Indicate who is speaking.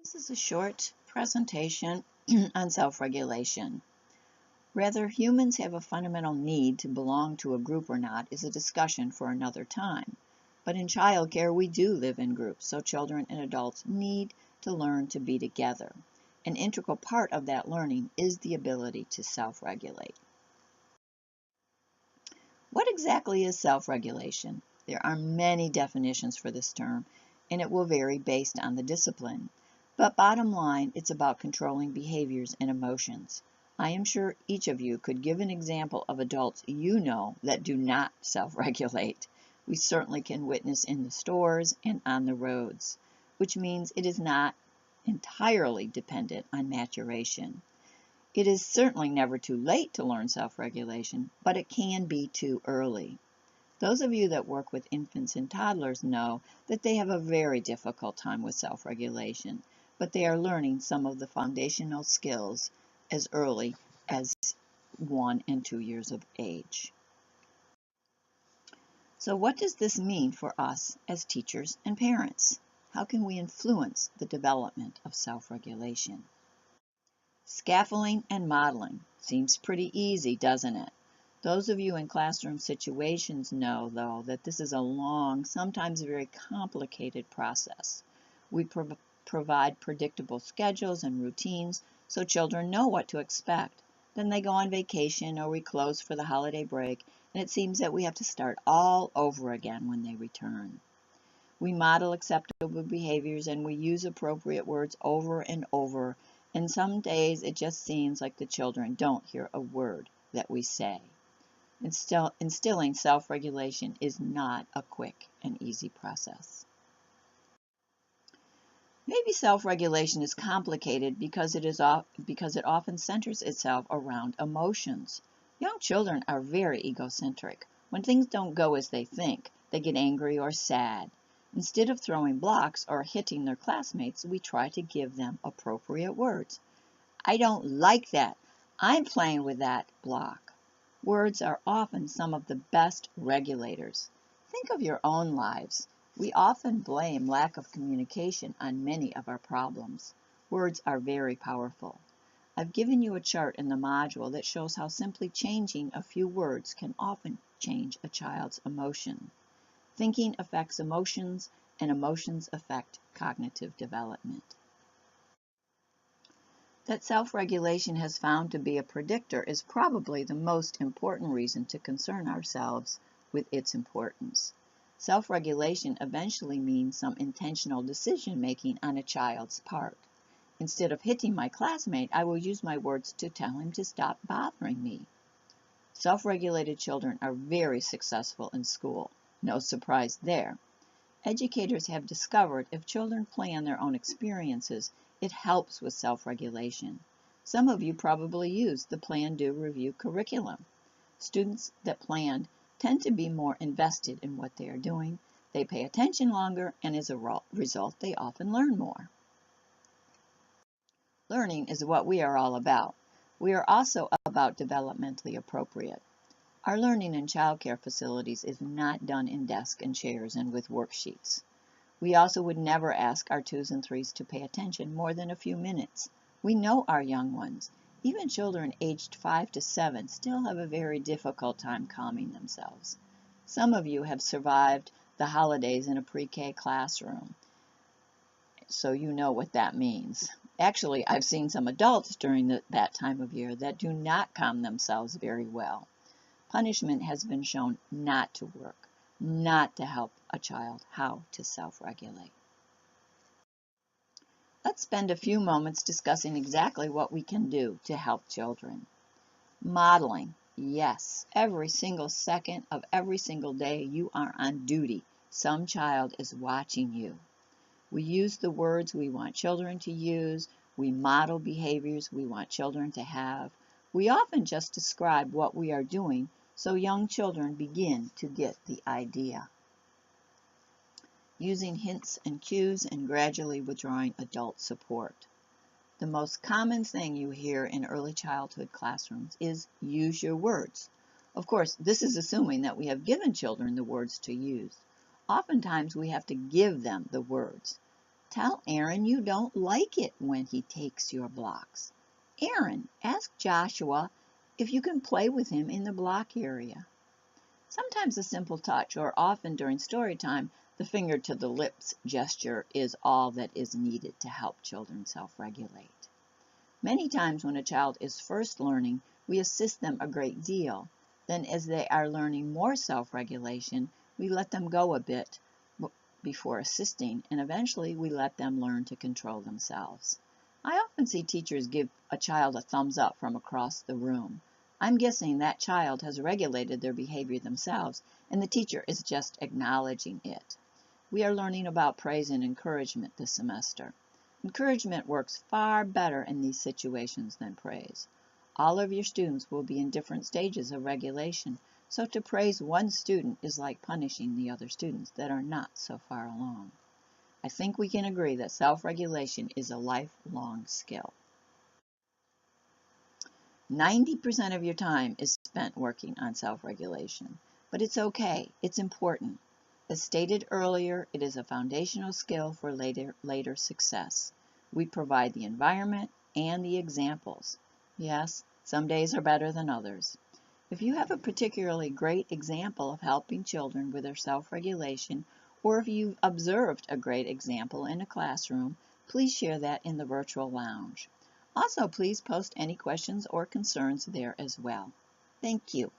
Speaker 1: This is a short presentation on self-regulation. Whether humans have a fundamental need to belong to a group or not is a discussion for another time. But in childcare, we do live in groups, so children and adults need to learn to be together. An integral part of that learning is the ability to self-regulate. What exactly is self-regulation? There are many definitions for this term, and it will vary based on the discipline. But bottom line, it's about controlling behaviors and emotions. I am sure each of you could give an example of adults you know that do not self-regulate. We certainly can witness in the stores and on the roads, which means it is not entirely dependent on maturation. It is certainly never too late to learn self-regulation, but it can be too early. Those of you that work with infants and toddlers know that they have a very difficult time with self-regulation, but they are learning some of the foundational skills as early as 1 and 2 years of age. So what does this mean for us as teachers and parents? How can we influence the development of self-regulation? Scaffolding and modeling seems pretty easy, doesn't it? Those of you in classroom situations know, though, that this is a long, sometimes very complicated process. We provide predictable schedules and routines so children know what to expect. Then they go on vacation or we close for the holiday break, and it seems that we have to start all over again when they return. We model acceptable behaviors and we use appropriate words over and over, and some days it just seems like the children don't hear a word that we say. Instilling self-regulation is not a quick and easy process. Maybe self-regulation is complicated because it often centers itself around emotions. Young children are very egocentric. When things don't go as they think, they get angry or sad. Instead of throwing blocks or hitting their classmates, we try to give them appropriate words. I don't like that. I'm playing with that block. Words are often some of the best regulators. Think of your own lives. We often blame lack of communication on many of our problems. Words are very powerful. I've given you a chart in the module that shows how simply changing a few words can often change a child's emotion. Thinking affects emotions, and emotions affect cognitive development. That self-regulation has found to be a predictor is probably the most important reason to concern ourselves with its importance. Self-regulation eventually means some intentional decision-making on a child's part. Instead of hitting my classmate, I will use my words to tell him to stop bothering me. Self-regulated children are very successful in school. No surprise there. Educators have discovered if children plan their own experiences, it helps with self-regulation. Some of you probably use the Plan, Do, Review curriculum. Students that planned tend to be more invested in what they are doing. They pay attention longer, and as a result, they often learn more. Learning is what we are all about. We are also about developmentally appropriate. Our learning in childcare facilities is not done in desks and chairs and with worksheets. We also would never ask our 2s and 3s to pay attention more than a few minutes. We know our young ones. Even children aged 5 to 7 still have a very difficult time calming themselves. Some of you have survived the holidays in a pre-K classroom, so you know what that means. Actually, I've seen some adults during that time of year that do not calm themselves very well. Punishment has been shown not to work, not to help a child how to self-regulate. Let's spend a few moments discussing exactly what we can do to help children. Modeling. Yes, every single second of every single day you are on duty. Some child is watching you. We use the words we want children to use. We model behaviors we want children to have. We often just describe what we are doing so young children begin to get the idea. Using hints and cues and gradually withdrawing adult support. The most common thing you hear in early childhood classrooms is use your words. Of course, this is assuming that we have given children the words to use. Oftentimes we have to give them the words. Tell Aaron you don't like it when he takes your blocks. Aaron, ask Joshua if you can play with him in the block area. Sometimes a simple touch, or often during story time, the finger to the lips gesture is all that is needed to help children self-regulate. Many times when a child is first learning, we assist them a great deal. Then as they are learning more self-regulation, we let them go a bit before assisting, and eventually we let them learn to control themselves. I often see teachers give a child a thumbs up from across the room. I'm guessing that child has regulated their behavior themselves, and the teacher is just acknowledging it. We are learning about praise and encouragement this semester. Encouragement works far better in these situations than praise. All of your students will be in different stages of regulation, so to praise one student is like punishing the other students that are not so far along. I think we can agree that self-regulation is a lifelong skill. 90% of your time is spent working on self-regulation, but it's okay, it's important. As stated earlier, it is a foundational skill for later success. We provide the environment and the examples. Yes, some days are better than others. If you have a particularly great example of helping children with their self-regulation, or if you've observed a great example in a classroom, please share that in the virtual lounge. Also, please post any questions or concerns there as well. Thank you.